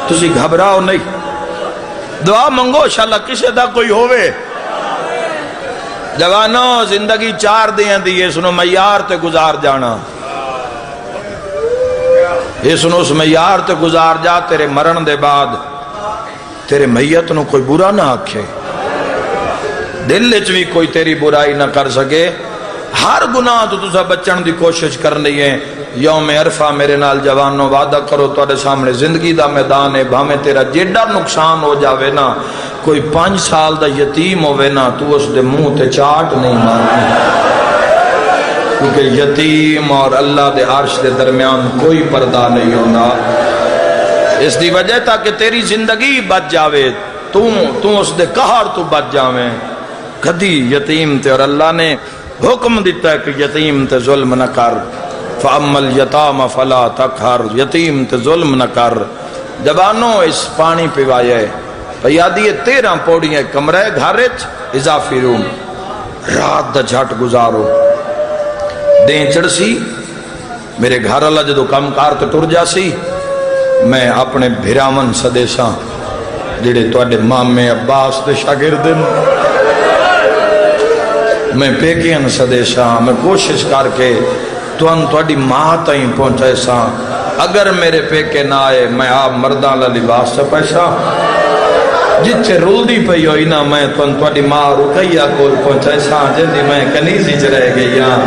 تسی گھبراؤ نہیں دعا منگو انشاءاللہ کسے دا کوئی ہوئے جوانو زندگی 4 دیاں دیئے سنو میار تے گزار جانا یہ سنو اس میار تے گزار جا تیرے مرن دے بعد تیرے میت نو کوئی برا نہ آکھے دل لچوی کوئی تیری برائی نہ کر سکے ہر گناہ تو تسا بچن دی کوشش کرنی ہے یوم عرفہ میرے نال جوانوں وعدہ کرو تواڈے سامنے زندگی دا میدان ہے بھامے تیرا جیڑا نقصان ہو جاوے نا کوئی 5 سال دا یتیم ہوئے نا تو اس دے منہ تے چاٹ نہیں مارنی کیونکہ یتیم اور اللہ دے عرش دے درمیان کوئی پردہ نہیں ہونا اس دی وجہ تاکہ تیری زندگی بچ جاوے تو اس دے قہر تو بچ جاوے کدی یتیم تے اور اللہ نے حکم دیتا ہے کہ یتیم تے ظلم نہ کر فَأَمَّا الْيَتَامَ فَلَا تَقْهَرْ یتیم تے ظلم نہ کر جوانوں اس پانی پیوائے پیادی 13 پوڑیاں کمرہ گھارچ اضافی روم رات دا جھٹ گزارو دیں چڑ سی میرے گھر اللہ جدو کم کار تے ٹر جا سی میں اپنے بھراون سدیساں جڑے تواڈے مامے عباس دے شاگرد میں پیکیاں سدیساں میں کوشش کر کے تواڈی ماں تائیں پہنچائے ساں اگر میرے پیکے نہ آئے میں آپ مرداں لا لباس سے پیسا جتھے رلدی پئی ہوئی نا میں تواڈی ماں رقیہ کول پہنچائے ساں جلدی میں کنیزی چ رہ گئی ہاں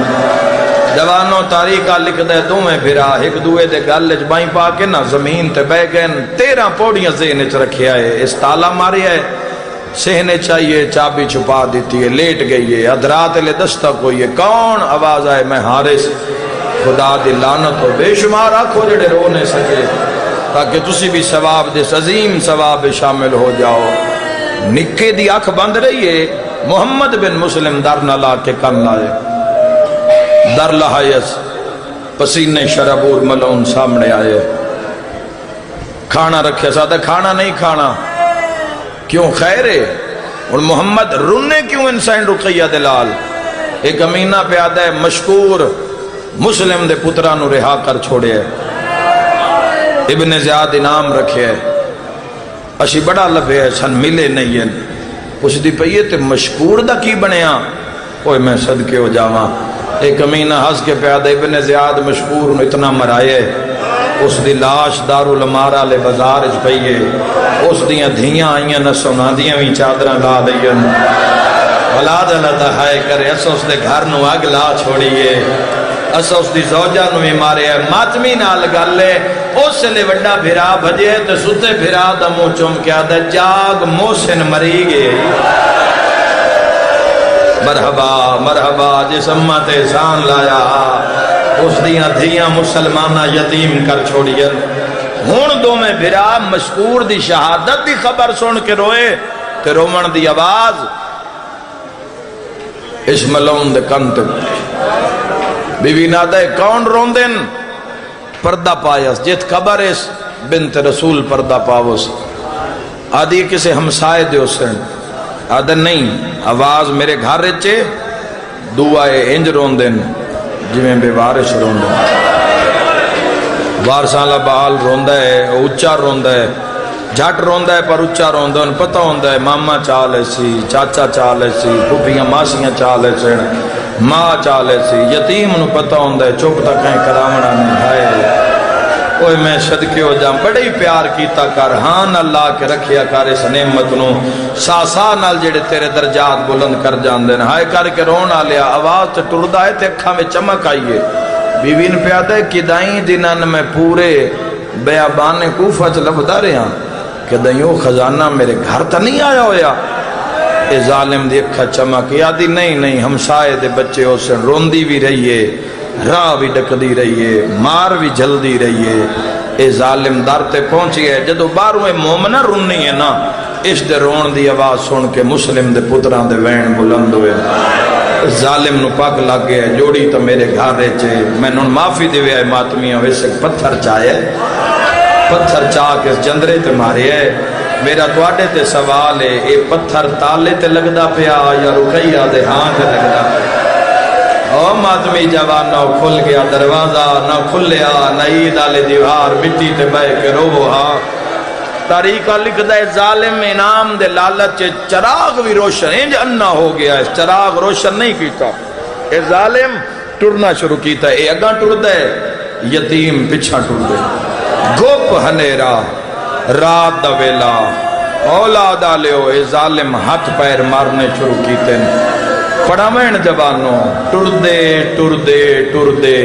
جوانوں تاریخہ لکھ دے دو میں بھرا ایک دوے دے گلج بائیں پا کے نا زمین تے بہ گئے 13 پوڑیاں ذہن چ رکھیا ہے اس تالا ماریا ہے سہنے چاہیے چابی چھپا دیتی ہے لیٹ گئی ہے ادرات لے دستک ہوئی ہے کون آواز آئے میں حارث خدا دی لعنت ہو بے شمار آنکھوں جڑے رونے سکے تاکہ تسی بھی ثواب دے عظیم ثواب شامل ہو جاؤ نکے دی آنکھ بند رہی ہے محمد بن مسلم در نہ لا کے کن لائے در لہائیس پسینے شرابور ملون سامنے آئے کھانا رکھے سادہ کھانا نہیں کھانا کیوں خیر ہے اور محمد رونے کیوں انسان رقیہ دلال ایک امینہ پہ آدھا ہے مشکور مسلم دے پترانو رہا کر چھوڑے ہے ابن زیاد انعام رکھے ہے اشی بڑا لبے ہے سن ملے نہیں ہیں پوچھ دی پئیے تے مشکور دا کی بنیا کوئی میں صدقے ہو جاواں ایک امینہ ہس کے پیادہ ابن زیاد مشکور انہوں اتنا مرائے اس دی لاش دارالمارا لے بازار اچ پئیے اس دیاں دھیاں آئیاں نہ سونا دیاں بھی چادرہ لا دیاں اولاد اللہ دہائے کرے اسا اس دے گھر نو آگ لا چھوڑیے اسا اس دی زوجہ نو ہی مارے ہے ماتمی نال گلے اس لے وڈا بھرا بھجے تے ستے بھرا دا منہ چوم کے آدھا جاگ محسن مری گئے مرحبا مرحبا جس امت احسان لایا اس دیاں دھیاں مسلمانہ یتیم کر چھوڑیاں ہون دو میں بھرا مشکور دی شہادت دی خبر سن کے روئے تے رومن دی آواز اس ملون دے کنت بیوی نادہ کون روندن پردہ پایس جت خبر اس بنت رسول پردہ پاوس آدھی کسے ہمسائے دے اسن آدھا نہیں آواز میرے گھر رچے دعائے انج روندن جویں بے وارش روندن وارسالہ بحال روندہ ہے اچھا روندہ ہے جھٹ روندہ ہے پر اچھا روندہ ہے پتہ ہوندہ ہے ماما چالے سی چاچا چالے سی پھوپیاں ماسیاں چالے سی ماں چالے سی یتیم نو پتہ ہوندہ ہے چپ تک کہیں کراونا نہیں ہے اوہ میں صدقے ہو جاؤں بڑے ہی پیار کیتا کر ہاں اللہ کے رکھیا کر اس نعمت نو ساسا نال جڑے تیرے درجات بلند کر جان دین ہائے کر کے رونا لیا آواز تے ٹردہ ہے تے اکھا میں چمک آئیے بیوین پہ آدھے کدائیں دنان میں پورے بیابان کوفہ چ لبدا رہے ہیں کہ دائیوں خزانہ میرے گھر تا نہیں آیا ہویا اے ظالم دی اکھا چمک یادی نہیں ہمسائے دے بچے ہو سے روندی بھی رہیے راہ بھی ڈکدی رہیے مار بھی جلدی رہیے اے ظالم در تے پہنچی ہے جدو بارویں مومنہ رونی ہے نا اس دے رون دی آواز سن کے مسلم دے پتران دے وین بلند ہوئے ظالم نو پاک لگ گئے جوڑی تو میرے گھر رہے میں نون معافی دے آئے ماتمیاں ویسے پتھر چاہے پتھر چاہ کے جندرے تے مارے ہے میرا توڑے تے سوال ہے اے پتھر تالے تے لگدا پیا یا رکیہ دے ہاں تے لگدا او ماتمی جوان نہ کھل گیا دروازہ نہ کھلیا نہ عید آلے دیوار مٹی تے بے کے رو ہاں تاریخہ لکھ دے ظالم انعام دے لالت چراغ بھی روشن انج انہ ہو گیا ہے چراغ روشن نہیں کیتا اے ظالم ٹرنا شروع کیتا اے اگاں ٹر دے یتیم پچھا ٹر دے گوپ ہنیرا رات دا ویلا اولاد آلیو اے ظالم ہاتھ پیر مارنے شروع کیتے پڑھامین جوانوں ٹر دے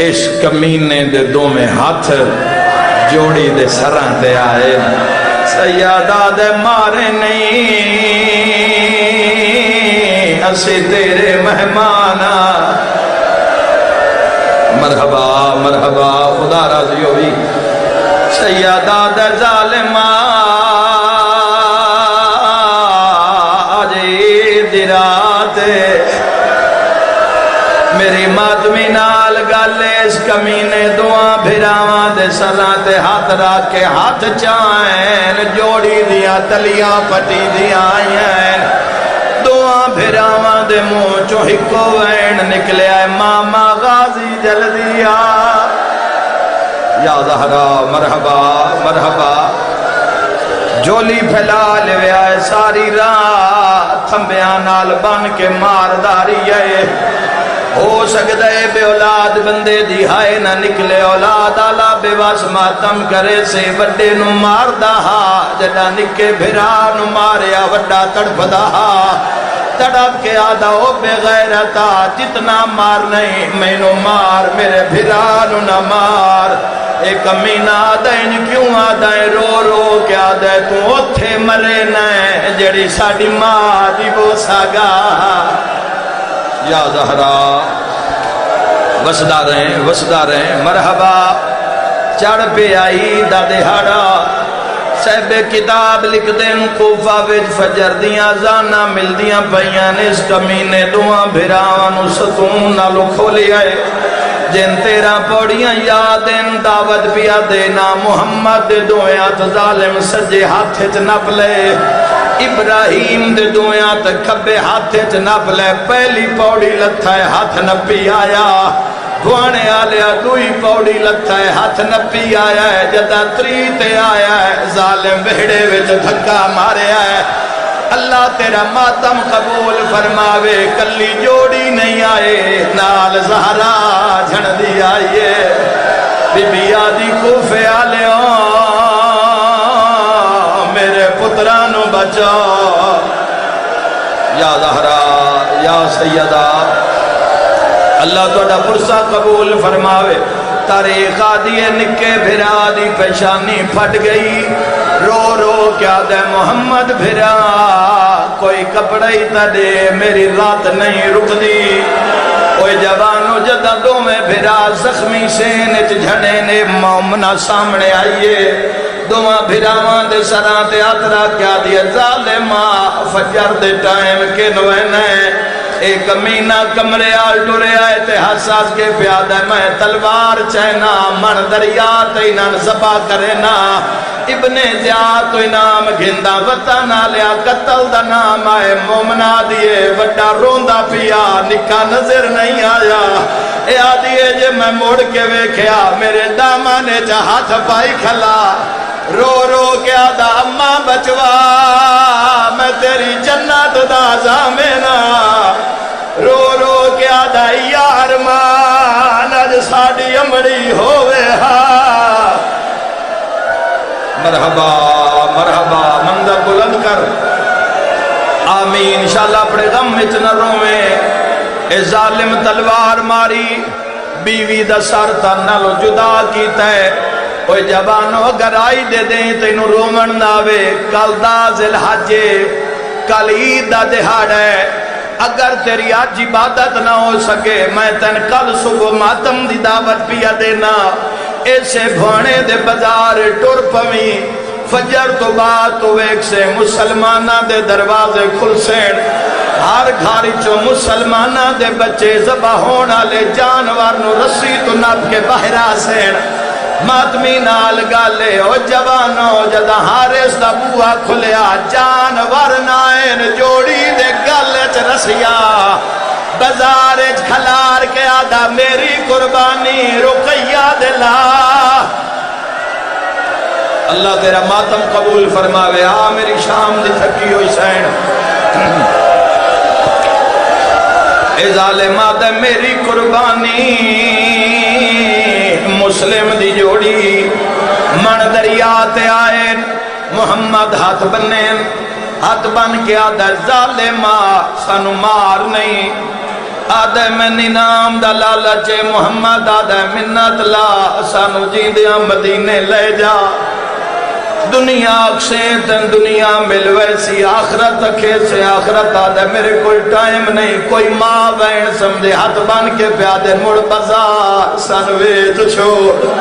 اس کمینے دے دو میں ہاتھ جوڑی دے سران دے آئے سیادہ دے مارے نہیں اسے تیرے مہمانا مرحبا خدا راضی ہوئی سیادہ دے ظالمہ آجی درات میری ماتمی نال گالے اس کمینے دعا بھراواں دے سلاتے ہاتھ راک کے ہاتھ چاہیں جوڑی دیا تلیاں پٹی دیا آئیں دعا بھراواں دے منہ چو ہکو وین نکلے آئے ماما غازی جل دیا یا زہرا مرحبا مرحبا جولی پھیلا لیا ہے ساری راہ تھمبیاں نال بن کے مارداری ہے ہو سکتا ہے بے اولاد بندے دی ہائے نہ نکلے اولاد آلہ بے واس ماتم کرے سے وڈے نو مار دہا جڑا نکے بھرا نو ماریا وڈا تڑپ دہا تڑپ کے آدھا ہو بے غیرتا جتنا مار نہیں میں نو مار میرے بھرا نو نہ مار ایک امینہ آدھائیں کیوں آدھائیں رو رو کے آدھائیں تو اتھے مرے نائیں جڑی ساڑی ماں دی بوسا گا یا زہرا وسدہ رہیں مرحبا چڑھ پہ آئی دا دہاڑا صاحب کتاب لکھ دیں کوفہ وچ فجر دیاں زانا مل دیاں پئیاں اس کمینے دعاں بھراوانو ستون نالو کھولی آئے جن تیرا پوڑیاں یادیں دعوت پیا دینا محمد دے دویات ظالم سجے ہاتھے چ نپ لے ابراہیم دے دویات کھبے ہاتھے چ نپ لے پہلی پوڑی لتھائے ہاتھ نپی آیا دوانے آلیا دوئی پوڑی لتھائے ہاتھ نپی آیا ہے جدا تریتے آیا ہے ظالم بہڑے وچ دھکا مارے آیا ہے اللہ تیرا ماتم قبول فرماوے کلی جوڑی نہیں آئے نال زہرا جھڑ دی آئیے بی بی آدھی کوفے آلیوں میرے پترانو بچا یا زہرا یا سیدہ اللہ توڑا پرسا قبول فرماوے تاریخ آدھیے نکے بھرا دی پیشانی پھٹ گئی رو رو کیا دے محمد بھرا کوئی کپڑائی تا دے میری رات نہیں رک دی کوئی جوانو جدہ دو میں بھرا زخمی سے نچ جھڑے نے مومنہ سامنے آئیے دوہاں بھراوان دے سران تے آترا کیا دیا ظالمہ فجر دے ٹائم کے نوینے ایک امینہ کمرے آل ٹورے آئے تے حساس کے پیادہ میں تلوار چینا من دریا تے انان زبا کرنا ابن زیاد تو انام گھندہ وطنہ لیا قتل دا نام آئے مومنہ دیئے وڈا روندہ پیا نکا نظر نہیں آیا اے آدھیے جے میں موڑ کے ویکھیا میرے دامانے جا ہاتھ پائی کھلا رو رو کیا دا اماں بچوا میں تیری جنت دا زامینا رو رو کیا دا یار مان اج ساڑی امڑی ہوئے ہاں مرحبا مرحبا منظر بلند کر آمین انشاءاللہ اپنے غم اتنا رویں اے ظالم تلوار ماری بیوی دا سر تنالو جدا کیتا ہے اوہ جبانو اگر آئی دے دیں تینو رومن ناوے کل دا ذی الحج کل عید دا دہاڑ ہے اگر تیری آج عبادت نہ ہو سکے میں تین کل صبح ماتم دی دعوت پیا دینا ایسے بھانے دے بازار ٹور پویں فجر تو بعد تو ایک سے مسلمانہ دے دروازے کھل سین ہر گھاری چو مسلمانہ دے بچے زبا ہونا لے جانور نو رسی تو نب کے بہرہ سین ماتمی نال گالے او جوانو جدہ حارس دا بوہا کھلیا جانور نائن جوڑی دے گالے چ رسیا بازار کھلار کے آدھا میری قربانی رقیہ دلا اللہ تیرا ماتم قبول فرماوے آ میری شام دی تھکی ہوئی سین اے ظالمات میری قربانی مسلم دی جوڑی من دریات آئے محمد ہاتھ بنے ہاتھ بن کے آدھا ظالمہ سانو مار نہیں آدھے میں نام دا لالچے محمد آدھے منت لا سانو جی دیا مدینے لے جا دنیا اکسیتن دنیا مل ویسی آخرت اکھے سے آخرت آدھے میرے کوئی ٹائم نہیں کوئی ماں بین سمدھے ہاتھ بان کے پیادے مڑ بزار سنویت چھوڑ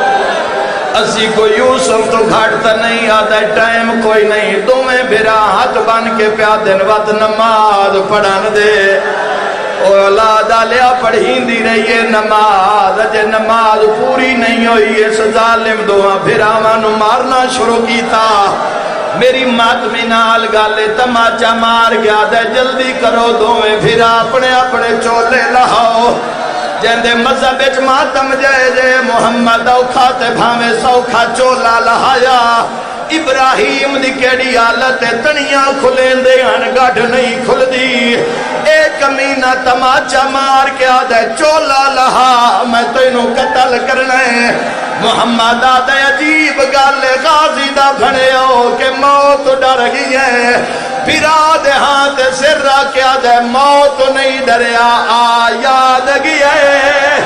اسی کو یوسف تو گھاٹتا نہیں آدھے ٹائم کوئی نہیں دو میں بھرا ہاتھ بان کے پیادے وقت نماز پڑھان دے اولاد آلیا پڑھین دی رہیے نماز اجے نماز پوری نہیں ہوئی اس ظالم دعا پھر آمانو مارنا شروع کیتا میری ماتمی نال گالے تماچا مار گیا دے جلدی کرو دوئے پھر اپنے اپنے چولے لہاؤ جندے مذہب وچ ماتم جائے جے محمد اوکھا تے بھاویں سوکھا چولا لہایا ابراہیم دی کیڑی حالت تنیاں کھلیں دے ہن گڈ نہیں کھل دی اے کمینہ تماچا مار کے آدھے چولا لہا میں تینوں قتل کرنا ہے محمد آدھے عجیب گل غازی دا بھنے ہو کہ موت ڈر گئی ہے پھرا دے ہاتھ سر را کے آدھے موت نہیں ڈریا آ یاد گیا ہے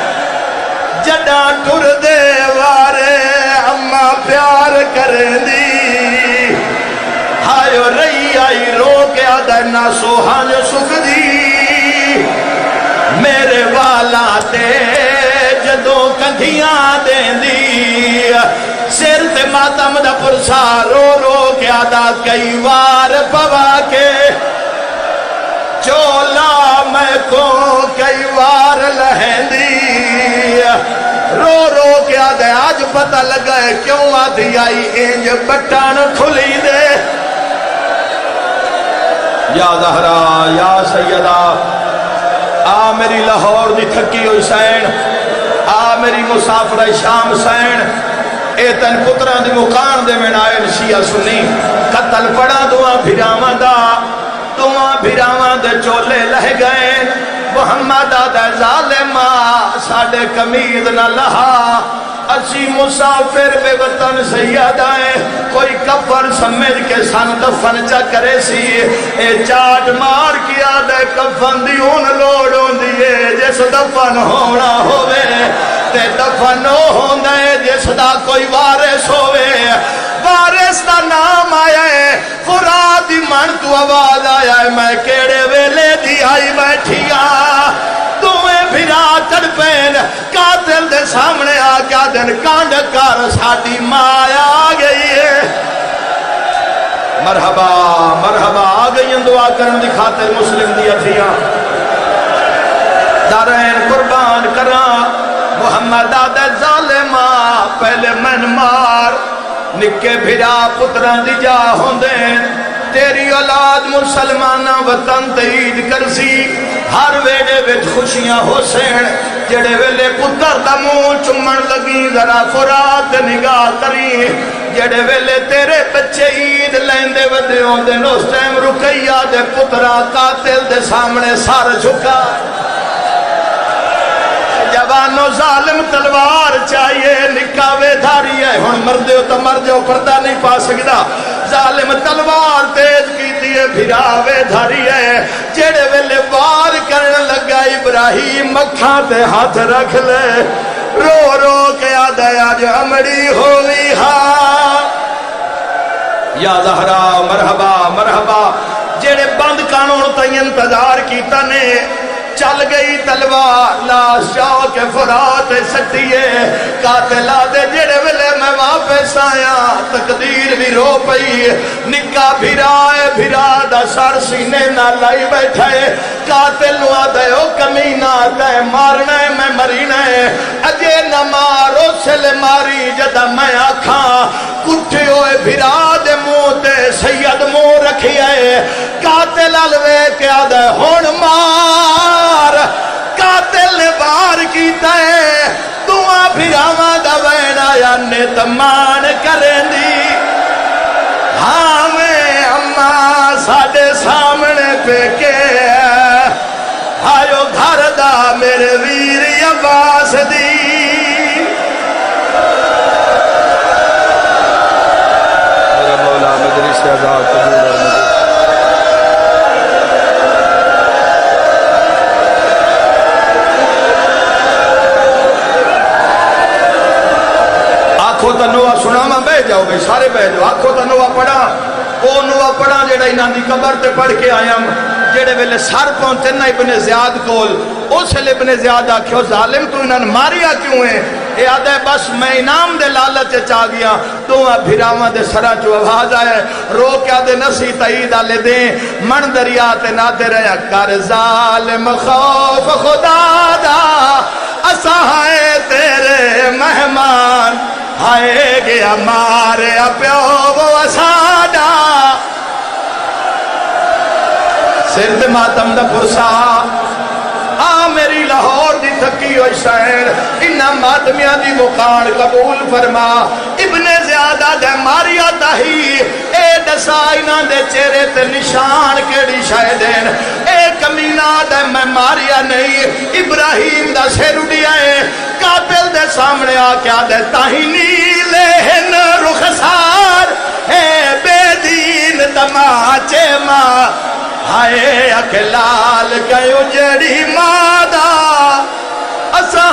جڈا ٹر دے وارے اما پیار کریں دی ہائیو رئی آئی رو کے آدھے نہ سوہان سکھ دی میرے والا تے جدوں کندھیاں دیں دی سر تے ماتم دا پرسا رو رو کے آدھا کئی وار پوا کے چولا میں کو کئی وار لہن دی رو رو کے آدھے آج پتہ لگا ہے کیوں آدھی آئی انج بٹان کھلی دے یا زہرا یا سیدہ آ میری لاہور دی تھکی ہوئی سین آ میری مسافرہ شام سین اے تن پتران دی مقان دے میں آئے شیعہ سنی قتل پڑا دعا بھیراواں دا دعا بھیراواں دے چولے لہ گئے محمد آدھے ظالمہ ساڑے کمید نہ لہا اسی مسافر بے وطن سید آئے کوئی کفر سمجھ کے سن دفن چا کرے سی اے چاٹ مار کیا دے کفن دی ان لوڑوں دیئے جس دفن ہونا ہوئے تے دفن ہوندے جس دا کوئی وارث ہوئے وارث دا نام آیا ہے فراد من تو آواز آیا ہے میں کیڑے ویلے دی آئی بیٹھیا تمہیں بھرا تڑپین قاتل دے سامنے آ گیا دن کانڈ کر ساڑی مایا آ گئی ہے مرحبا مرحبا آ گئی ہیں دعا کرن دی خاطر مسلم دیا تھیا دارین قربان کران محمد آدھے ظالمہ پہلے من مار نکے بھرا پتران دی جا ہوندے تیری اولاد مسلمانہ وطن تعید کرسی ہر ویڑے ویٹ خوشیاں ہو سین جڑے ویلے پتر دا منہ چمن لگی ذرا فرات نگاہ کری جڑے ویلے تیرے بچے عید لیندے ودے ہوندے نوس ٹائم رکیہ دے پترہ قاتل دے سامنے سار جھکا جوانو ظالم تلوار چاہیے نکاوے دھاری ہے ہن مردے ہو تو مر جاؤ پردہ نہیں پا سکتا ظالم تلوار تیز کی دیئے بھراوے دھاری ہے جڑے ویلے وار کرن لگا ابراہیم مکھاں تے ہاتھ رکھ لے رو رو کے آدھے آج امڑی ہوئی ہاں یا زہرا مرحبا مرحبا جڑے بند قانون تے انتظار کیتا نے چل گئی تلوار لاش جاؤ کے فرات سٹیے قاتل آدھے جڑے ویلے میں واپس آیا تقدیر بھی رو پئی نکا بھرائے بھرا دا سر سینے نہ لائی بیٹھے قاتل نو آدھے او کمینہ آدھے مارنا ہے میں مرینا ہے اجے نہ مارو سل ماری جدہ میں آکھاں کٹھے ہوئے بھرا دے موتے سید مو رکھی ہے قاتل الوے کے آدھے ہون مار قاتل نے بار کیتا ہے دعا بھراواں دا وین آیا نتمان کریں دی ہاں میں اماں ساڑے سامنے پہ کے آئیو گھر دا میرے ویر عباس دی میرا مولا مجلس آزاد قبول اور مجلس آنکھوں تا نوہ سنا میں بہ جاؤ بھئی سارے بہ جاؤ آنکھوں تا نوہ پڑھا وہ نوہ پڑھا جیڑا انہاں دی قبر تے پڑھ کے آیا جیڑے ویلے سر پہنچے نا ابن زیاد کول اس لئے ابن زیاد آکھو ظالم تو انہاں ماریا کیوں ہے اے آدھے بس میں انعام دے لالچ چاہ گیا تو بھراواں دے سرا جو آواز آئے رو کیا دے نسی تعید آلے دیں من دریات نادے رہا کر ظالم خوف خدا دا اسائے تیرے مہمان آئے گیا مارے پیو وہ اساڈا سرد ماتم دا پرسا آ میری لاہور دی تھکی ہو حسین انہاں ماتمیاں دی وقار قبول فرما ابن زیادہ دے ماریا تاہی اے دسا انہاں دے چہرے تے نشان کیڑی شے دین اے کمینہ دے میں ماریا نہیں ابراہیم دا سر اڈیا ہے قاتل دے سامنے آ کیا دے تاہی نیلہن رخسار ہے بے دین تماچے ماں ہائے اکلال گئے اجڑی مادہ اساں